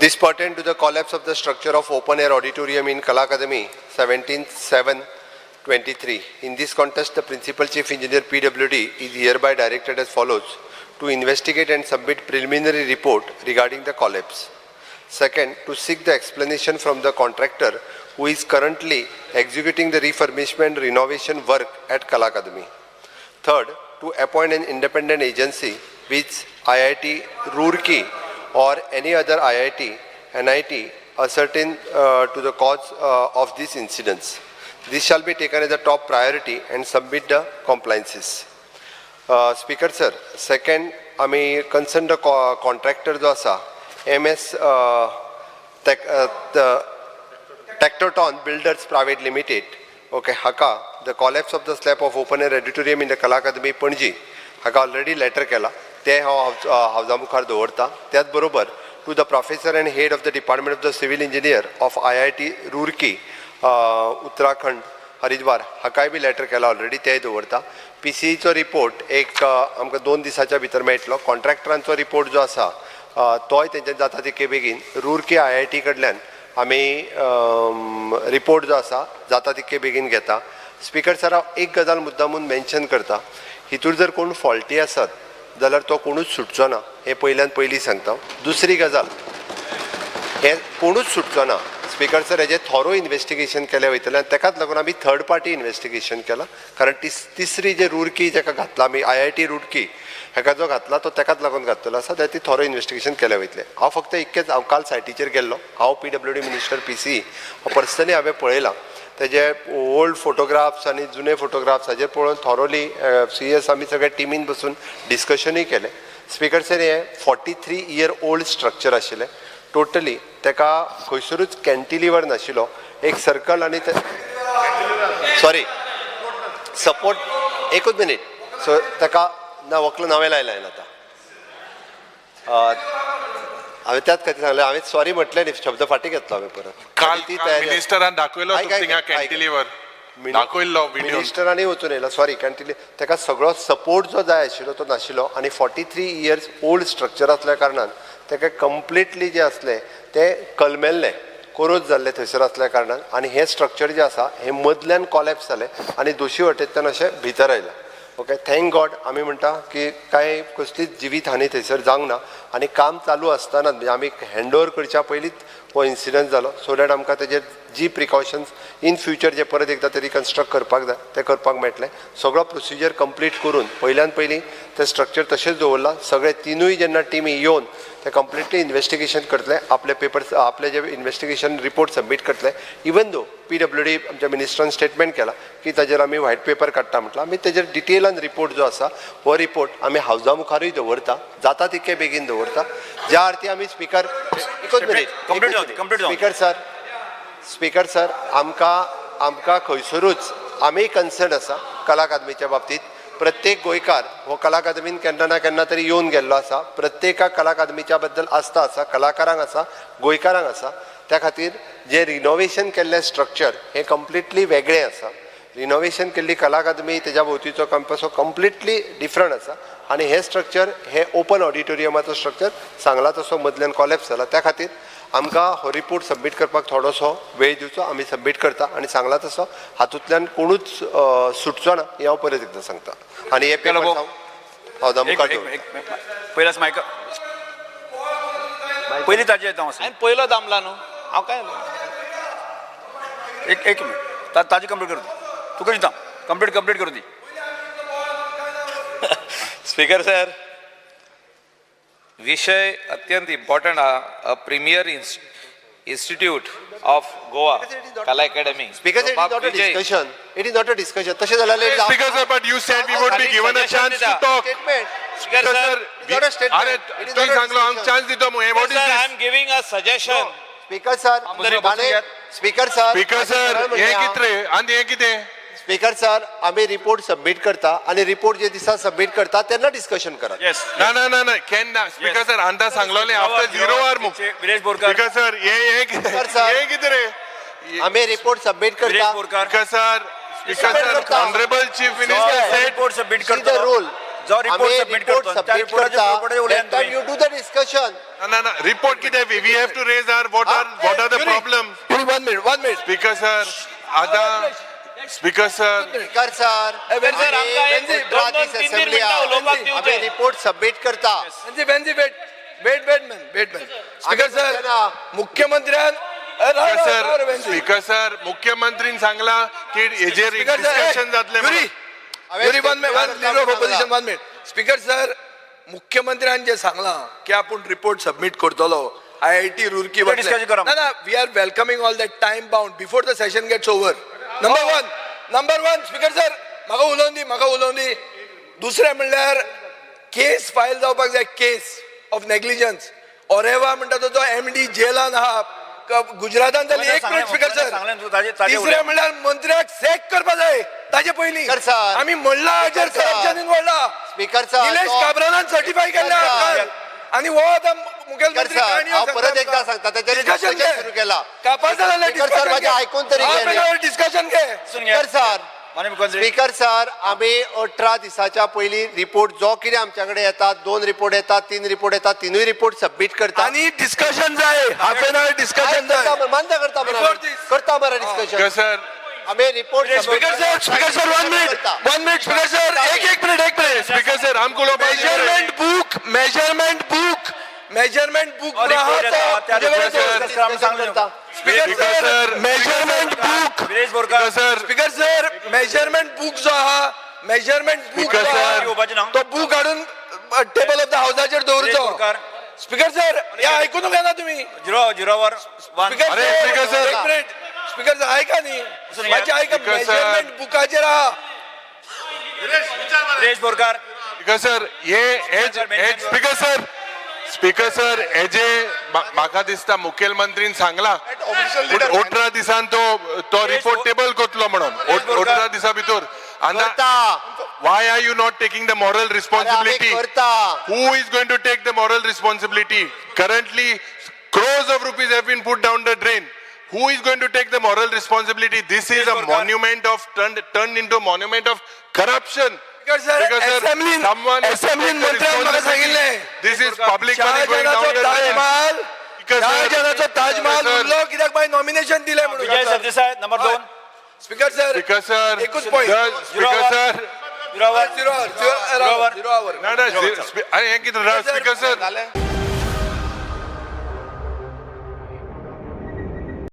This pertained to the collapse of the structure of open air auditorium in Kala Academy 17/7/23. In this context, the Principal Chief Engineer PWD is hereby directed as follows: to investigate and submit preliminary report regarding the collapse. Second, to seek the explanation from the contractor who is currently executing the refurbishment renovation work at Kala Academy. Third, to appoint an independent agency which IIT Roorkee or any other IIT, NIT ascertain to the cause of these incidents. This shall be taken as a top priority and submit the compliances. Speaker sir, second, आमी concern the contractor जो आसा MS Tectoton Builders Private Limited. Okay, haka the collapse of the slab of open air auditorium in the Kala Academy Panji haka already letter केला ते हावजा मुखार दवरता. त्याच बरोबर to the professor and head of the department of the civil engineer of IIT Roorkee Uttarakhand Haridwar हाकाय B letter केला already ते दवरता. PCEचो report एक आमकां 2 दिसाच्या भितर मेळटलो. कॉन्ट्रॅक्टरांचो रिपोर्ट जो आसा तोय तेंच्यान जाता तितके बेगीन रूरकी IIT कडल्यान आमी रिपोर्ट जो आसा जाता तितके बेगीन घेता. स्पीकर सर हांव एक गजाल मुद्दामून मेन्शन करता, हितूर जर कोण फॉल्टी आसत जाल्यार तो कोणूच सुटचो ना, हे पयल्यान पयलीं सांगता. दुसरी गजाल, हे कोणूच सुटचो ना. स्पीकर सर हेजें थॉरो इन्वेस्टिगेशन केलें वयतलें आनी तेकाच लागून आमी थर्ड पार्टी इन्वेस्टिगेशन केलां. कारण तिसरी जे रुरकी जेका घातला आमी IIT रुरकी हेका जो घातला तो तेकाच लागून घातलेलो आसा, त्या ती थॉरो इन्वेस्टिगेशन केलें वयतलें. हांव फक्त इतकेंच, हांव काल सायटीचेर गेल्लो, हांव PWD मिनिस्टर PCE पर्सनली हांवें पळयलां तेजे ओल्ड फोटोग्राफ्स आनी जुने फोटोग्राफ्स हाजेर पळोवन थॉरोली CS आमी सगळे टिमीन बसून डिस्कशनूय केलें. स्पीकर सर हे 43 year old स्ट्रक्चर आशिल्लें. टोटली तेका खंयसरूच कॅन्टिलिवर नाशिल्लो, एक सर्कल आनी सॉरी सपोर्ट एकूच मिनीट. सो तेका ना वकलं नावें लायलें हांवें आतां, हांवें त्याच खातीर सांगलें, हांवें सॉरी म्हटलें न्ही, शब्द फाटी घेतलो हांवें परत. काल मिनिस्टरान दाखयलो थिंगा कॅन्टिलिवर दाखयल्लो व्हिडिओ, मिनिस्टरांनी वचून येयला. सॉरी कॅन्टिलिवर तेका सगळो सपोर्ट जो जाय आशिल्लो तो नाशिल्लो आनी 43 years old स्ट्रक्चर आसल्या कारणान तेका कंप्लिटली जे असले ते कलमेल्ले, कोरोज जाल्ले थंयसर असल्या कारणान, आनी हे स्ट्रक्चर जे आसा हे मदल्यान कॉलॅप्स जालें आनी दोशी वटेंतल्यान अशें भितर आयलां. ओके, थँक गॉड आमी म्हणटा की कांय कसलीच जिवीत हानी थंयसर जावंक ना आनी काम चालू आसतना म्हणजे आमी हँड ओवर करच्या पयलींच हो इन्सिडंट जालो. सो दॅट आमकां तेजेर जी प्रिकॉशन्स इन फ्युचर जे परत एकदा ते रिकन्स्ट्रक्ट करपाक जाय ते करपाक मेळटलें. सगळो प्रोसिजर कंप्लीट करून पयल्यान पयलीं ते स्ट्रक्चर तशेंच दवरलां. सगळे तिनूय जेन्ना टिमी येवन ते कंप्लिटली इन्वेस्टिगेशन करतले, आपले पेपर्स आपले जे इन्वेस्टिगेशन रिपोर्ट सबमीट करतले. इवन दो PWD आमच्या मिनिस्टरान स्टेटमेंट केला की ताजेर आमी व्हायट पेपर काडटा म्हटलं, आमी तेजेर डिटेलान रिपोर्ट जो आसा हो रिपोर्ट आमी हावजा मुखारूय दवरता, जाता तितके बेगीन दवरता. ज्या अर्थी आमी स्पीकर स्पीकर सर आमकां खंयसरूच आमी कन्सर्न आसा कला अकादमीच्या बाबतींत. प्रत्येक गोंयकार हो कला अकादमीन केन्ना ना केन्ना तरी येवन गेल्लो आसा. प्रत्येकाक कला अकादमीच्या बद्दल आस्था आसा, कलाकारांक आसा, गोंयकारांक आसा. त्या खातीर जे रिनोवेशन केल्लें स्ट्रक्चर हे कंप्लिटली वेगळें आसा. रिनोवेशन केल्ली कला अकादमी तेज्या भोंवतीचो कॅम्पस हो कंप्लिटली डिफरंट आसा आनी हे स्ट्रक्चर हे ओपन ऑडिटोरियमाचो स्ट्रक्चर सांगला तसो मदल्यान कॉलॅप्स जाला. त्या खातीर आमकां हो रिपोर्ट सबमीट करपाक थोडोसो वेळ दिवचो. आमी सबमीट करता आनी सांगला तसो हातूंतल्यान कोणूच सुटचो ना हे हांव परत एकदां सांगता. आनी हे पेपर हांव मुखार पयलाच मायक पयलीं ताजेर येता हांव पयलो दामला न्हू हांव काय एक मिनिट ताजी कंप्लीट करू दी, तुका दिता कंप्लीट करू दी. स्पीकर सर, विषय अत्यंत इम्पॉर्टंट हा. प्रीमियर इन्स्टिट्यूट ऑफ गोवा कला academy. Speaker, it is not a discussion. It is not a discussion. तशें जाल्यार Speaker sir, but you said we would be given a chance to talk. Statement. Speaker sir, अरे तुम्ही सांगलो आमक chance दितो मग. What is I this? am giving a suggestion. Speaker sir speaker sir Speaker sir, हे कितरे आणि हे कितें? Speaker sir आमी रिपोर्ट सबमीट करता आनी रिपोर्ट जे दिसा सबमीट करता तेन्ना डिस्कशन करा. येस ना केन ना. स्पीकर सर अंदा सांगलोले आफ्टर 0 hour मुक. विरेश बोरकर स्पीकर सर हे कितें रे? आमी रिपोर्ट सबमीट करता. Speaker sir honourable chief minister sed report submit the करता रूल जो रिपोर्ट सबमिट करता त्या रिपोर्टाचे that time you do the discussion. discussion. No. Report किती we have to raise our what are the problems. Yuri, 1 minute. Speaker sir, आता Speaker sir. Speaker sir, Sir, आमका एक आम्ही दोन- दोन- तीन- तीन मिनिटं उलोवपाक दिवचे. रिपोर्ट सबमिट करता. स्पीकर सर मुख्यमंत्र्यान स्पीकर सर मुख्यमंत्रीन सांगला की हेजेर स्पीकर डिस्कशन जातले म्हणून. स्पीकर सर मुख्यमंत्र्यान जे सांगला की आपण रिपोर्ट सबमिट करतलो IIT रुरकी discussion करा. ना we are welcoming all that time bound before the session gets over. Number one speaker sir म्हाका उलोवन दी दुसरें म्हणल्यार केस फायल जावपाक जाय केस ऑफ नेग्लिजन्स. ओरेवा म्हणटा तो MD जेलान आहा गुजरातान जाली. एक मिनिट स्पीकर सर तिसरें म्हणल्यार मंत्र्याक सॅक करपा जाय ताजे पयलीं स्पीकर सर. आमी म्हणला हाजेर speaker sir. Corruption involved speaker sir, Nilesh तो- काब्रानान सर्टिफाय केल्ले आहा आणि हो आतां मुखेलमंत्री स्पीकर सर, काणयो हांव सांगता परत एकदा आमकां. सांगता, त्याचेर Discussion discussion घे. सुरू केला. कापास जाल्यार स्पीकर सर, माझे ऐकून तरी घे न्ही. डिस्कशन घे. स्पीकर सर, माननीय मुख्यमंत्री स्पीकर सर, आम्ही 18 दिसाच्या पयलीं रिपोर्ट जो कितें आमच्याकडे येतात 2 रिपोर्ट येतात 3 रिपोर्ट येतात तिनूय रिपोर्ट सबमिट करता. आणि डिस्कशन जाय हाफ एन आवर डिस्कशन जाय. मान्य करता Before this. करता बरं स्पीकर डिस्कशन. सर आम्ही report speaker sir 1 minute speaker sir एक मिनिट स्पीकर सर हमको low measurement book Speaker sir. Measurement book Viresh Borkar sir speaker sir measurement book जो आहा मेजरमेंट बुक Speaker sir. उभारचे नाव. तो बुक काढून table of the हाऊसाचेर दवरचो. Borkar. Speaker sir हे आयकून घेना तुम्ही. 0-0 स्पीकर अरे, स्पीकर सर. एक मिनिट स्पीकर सर ऐका न्ही माझे ऐका स्पीकर सर. मेजरमेंट बुकाचेर आहा. विरेश बोरकर स्पीकर सर हे स्पीकर सर हे जे म्हाका दिसता मुखेलमंत्रीन सांगला 18 दिसान तो रिपोर्ट टेबल करतलो म्हणून 18 दिसा भितर. करता. Why are you not taking the moral आम्ही responsibility? करता. Who is going to take the moral responsibility? Currently, crores of rupees have been put down the drain. Who is going to take the moral responsibility? This is a monument of turned into a monument of corruption. Speaker sir Because, sir, someone has to take the मंत्र्यान म्हाका responsibility. सांगिल्लें This is public money going down the drain. Taj Mahal Because, sir, ताजमहलाचो Taj Mahal sir, उरलो कित्याक bye nomination दिलें विजय म्हणून. Sardesai number 2 speaker sir Speaker sir, एकूच point. Speaker sir, 0 zero आवर no, no, अरे हे किती Speaker sir.